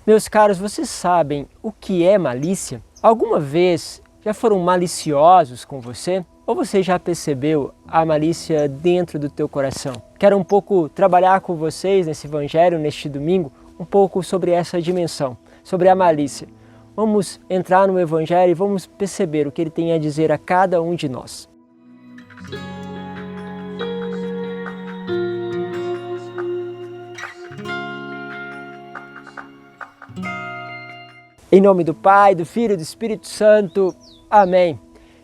Meus caros, vocês sabem o que é malícia? Alguma vez já foram maliciosos com você? Ou você já percebeu a malícia dentro do teu coração? Quero um pouco trabalhar com vocês nesse evangelho, neste domingo, um pouco sobre essa dimensão, sobre a malícia. Vamos entrar no evangelho e vamos perceber o que ele tem a dizer a cada um de nós. Em nome do Pai, do Filho e do Espírito Santo. Amém.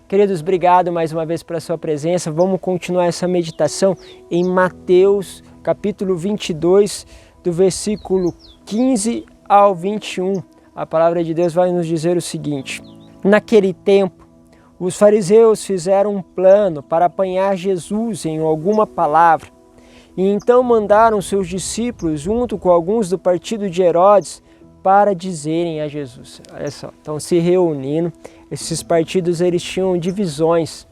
Queridos, obrigado mais uma vez pela sua presença. Vamos continuar essa meditação em Mateus, capítulo 22, do versículo 15 ao 21. A palavra de Deus vai nos dizer o seguinte: naquele tempo, os fariseus fizeram um plano para apanhar Jesus em alguma palavra. E então mandaram seus discípulos, junto com alguns do partido de Herodes, para dizerem a Jesus. Olha só, estão se reunindo, esses partidos eles tinham divisões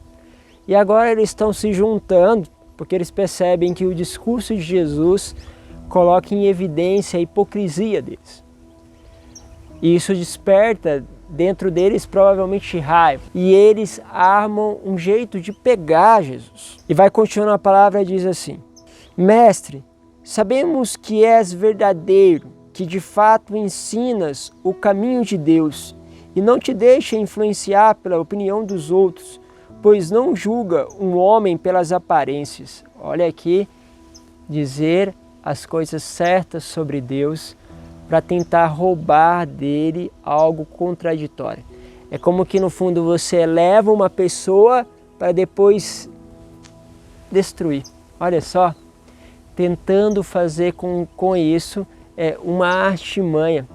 e agora eles estão se juntando porque eles percebem que o discurso de Jesus coloca em evidência a hipocrisia deles. E isso desperta dentro deles provavelmente raiva. E eles armam um jeito de pegar Jesus. E vai continuar a palavra, diz assim: Mestre, sabemos que és verdadeiro, que de fato ensinas o caminho de Deus e não te deixa influenciar pela opinião dos outros, pois não julga um homem pelas aparências. Olha aqui, dizer as coisas certas sobre Deus para tentar roubar dele algo contraditório. É como que no fundo você eleva uma pessoa para depois destruir. Olha só, tentando fazer com isso uma artimanha.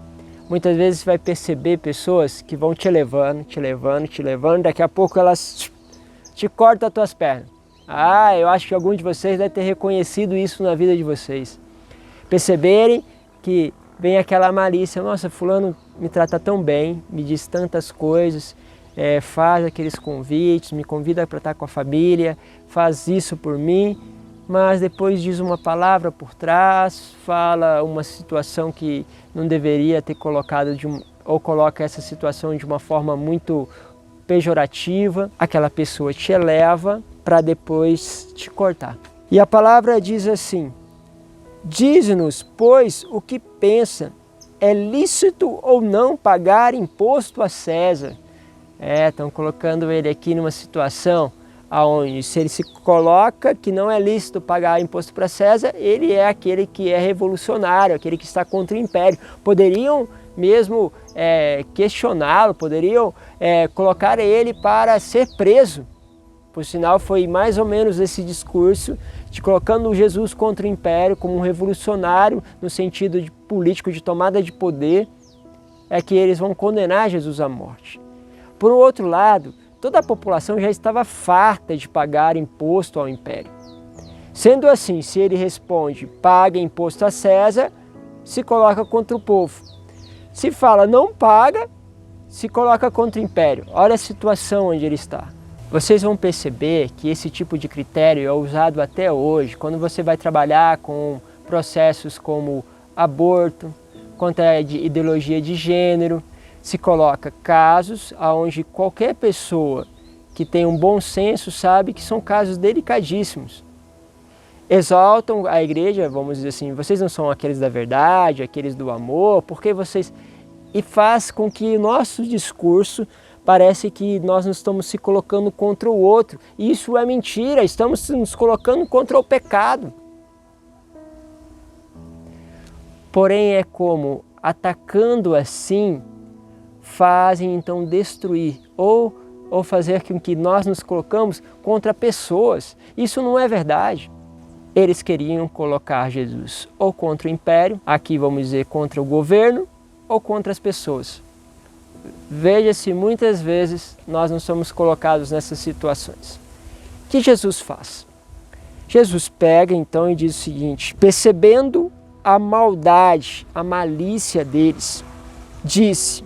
Muitas vezes você vai perceber pessoas que vão te levando, daqui a pouco elas te cortam as tuas pernas. Eu acho que algum de vocês deve ter reconhecido isso na vida de vocês. Perceberem que vem aquela malícia: nossa, fulano me trata tão bem, me diz tantas coisas, faz aqueles convites, me convida para estar com a família, faz isso por mim, mas depois diz uma palavra por trás, fala uma situação que não deveria ter colocado ou coloca essa situação de uma forma muito pejorativa. Aquela pessoa te eleva para depois te cortar. E a palavra diz assim: diz-nos, pois, o que pensa, é lícito ou não pagar imposto a César? Estão colocando ele aqui numa situação aonde, se ele se coloca que não é lícito pagar imposto para César, ele é aquele que é revolucionário, aquele que está contra o império. Poderiam mesmo questioná-lo, poderiam colocar ele para ser preso. Por sinal, foi mais ou menos esse discurso de colocando Jesus contra o império como um revolucionário no sentido de político, de tomada de poder, que eles vão condenar Jesus à morte. Por outro lado, toda a população já estava farta de pagar imposto ao império. Sendo assim, se ele responde, paga imposto a César, se coloca contra o povo. Se fala, não paga, se coloca contra o império. Olha a situação onde ele está. Vocês vão perceber que esse tipo de critério é usado até hoje, quando você vai trabalhar com processos como aborto, contra a ideologia de gênero. Se coloca casos onde qualquer pessoa que tem um bom senso sabe que são casos delicadíssimos. Exaltam a igreja, vamos dizer assim, vocês não são aqueles da verdade, aqueles do amor, porque vocês... E faz com que o nosso discurso parece que nós não estamos se colocando contra o outro. E isso é mentira, estamos nos colocando contra o pecado. Porém, é como, atacando assim, fazem então destruir ou fazer com que nós nos colocamos contra pessoas. Isso não é verdade. Eles queriam colocar Jesus ou contra o império, aqui vamos dizer contra o governo, ou contra as pessoas. Veja-se, muitas vezes nós não somos colocados nessas situações. O que Jesus faz? Jesus pega então e diz o seguinte: percebendo a maldade, a malícia deles, disse: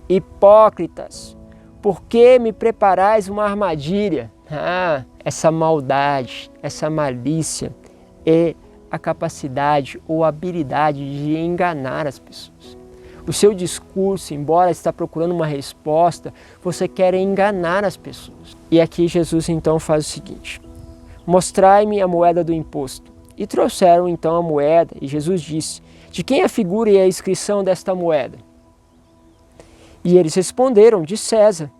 hipócritas, por que me preparais uma armadilha? Essa maldade, essa malícia é a capacidade ou habilidade de enganar as pessoas. O seu discurso, embora está procurando uma resposta, você quer enganar as pessoas. E aqui Jesus então faz o seguinte: mostrai-me a moeda do imposto. E trouxeram então a moeda, e Jesus disse: de quem é a figura e a inscrição desta moeda? E eles responderam: de César.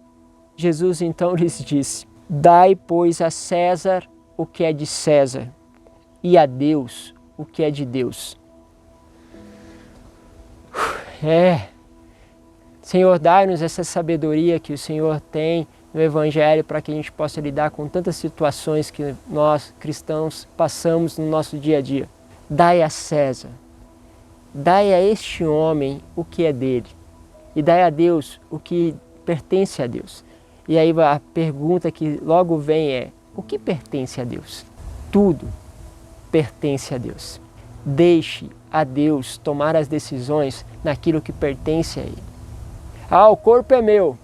Jesus então lhes disse: dai, pois, a César o que é de César, e a Deus o que é de Deus. Senhor, dai-nos essa sabedoria que o Senhor tem no Evangelho para que a gente possa lidar com tantas situações que nós, cristãos, passamos no nosso dia a dia. Dai a César, dai a este homem o que é dele, e dai a Deus o que pertence a Deus. E aí a pergunta que logo vem é: o que pertence a Deus? Tudo pertence a Deus. Deixe a Deus tomar as decisões naquilo que pertence a Ele. O corpo é meu.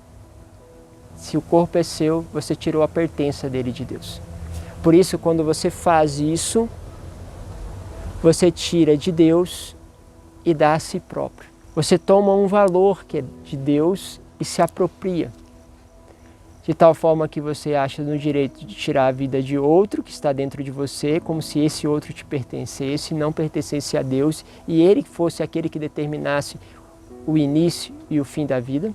Se o corpo é seu, você tirou a pertença dele de Deus. Por isso, quando você faz isso, você tira de Deus e dá a si próprio. Você toma um valor que é de Deus e se apropria. De tal forma que você acha no direito de tirar a vida de outro que está dentro de você, como se esse outro te pertencesse, não pertencesse a Deus, e Ele fosse aquele que determinasse o início e o fim da vida.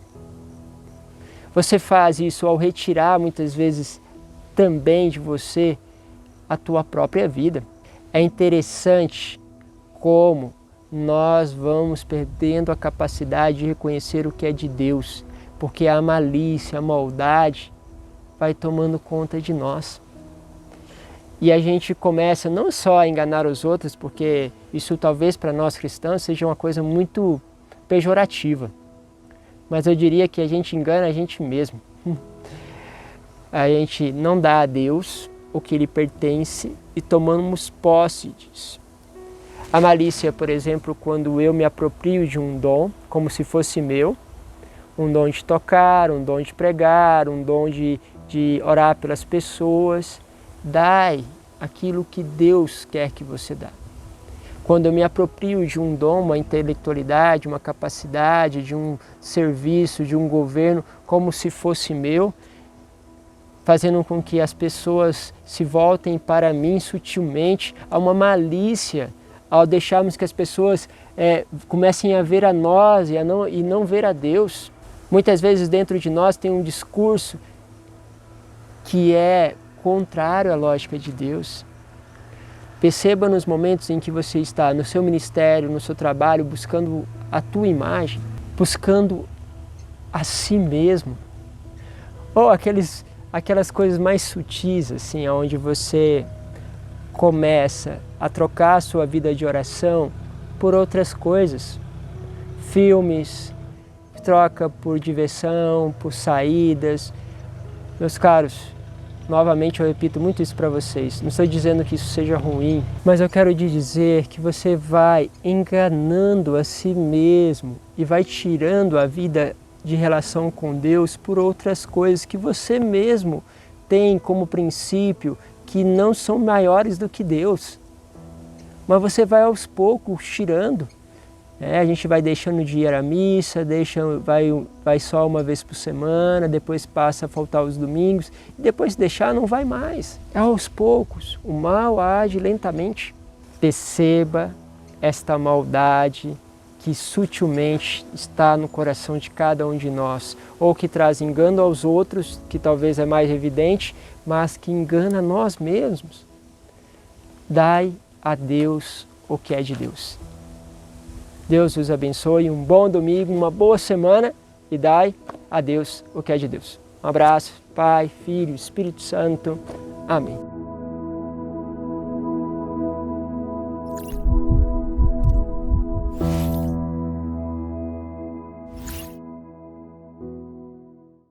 Você faz isso ao retirar muitas vezes também de você a tua própria vida. É interessante como nós vamos perdendo a capacidade de reconhecer o que é de Deus, porque a malícia, a maldade vai tomando conta de nós. E a gente começa não só a enganar os outros, porque isso talvez para nós cristãos seja uma coisa muito pejorativa, mas eu diria que a gente engana a gente mesmo. A gente não dá a Deus o que lhe pertence e tomamos posse disso. A malícia, por exemplo, quando eu me aproprio de um dom como se fosse meu, um dom de tocar, um dom de pregar, um dom de orar pelas pessoas. Dai aquilo que Deus quer que você dá. Quando eu me aproprio de um dom, uma intelectualidade, uma capacidade, de um serviço, de um governo, como se fosse meu, fazendo com que as pessoas se voltem para mim sutilmente, há uma malícia ao deixarmos que as pessoas comecem a ver a nós e não ver a Deus. Muitas vezes dentro de nós tem um discurso que é contrário à lógica de Deus. Perceba nos momentos em que você está no seu ministério, no seu trabalho, buscando a tua imagem, buscando a si mesmo. Ou aquelas coisas mais sutis, assim, onde você começa a trocar a sua vida de oração por outras coisas. Filmes, troca por diversão, por saídas. Meus caros, novamente eu repito muito isso para vocês. Não estou dizendo que isso seja ruim, mas eu quero te dizer que você vai enganando a si mesmo e vai tirando a vida de relação com Deus por outras coisas que você mesmo tem como princípio que não são maiores do que Deus. Mas você vai aos poucos tirando. A gente vai deixando de ir à missa, vai só uma vez por semana, depois passa a faltar os domingos, e depois de deixar não vai mais. É aos poucos, o mal age lentamente. Perceba esta maldade que sutilmente está no coração de cada um de nós, ou que traz engano aos outros, que talvez é mais evidente, mas que engana nós mesmos. Dai a Deus o que é de Deus. Deus os abençoe, um bom domingo, uma boa semana e dai a Deus o que é de Deus. Um abraço, Pai, Filho, Espírito Santo. Amém.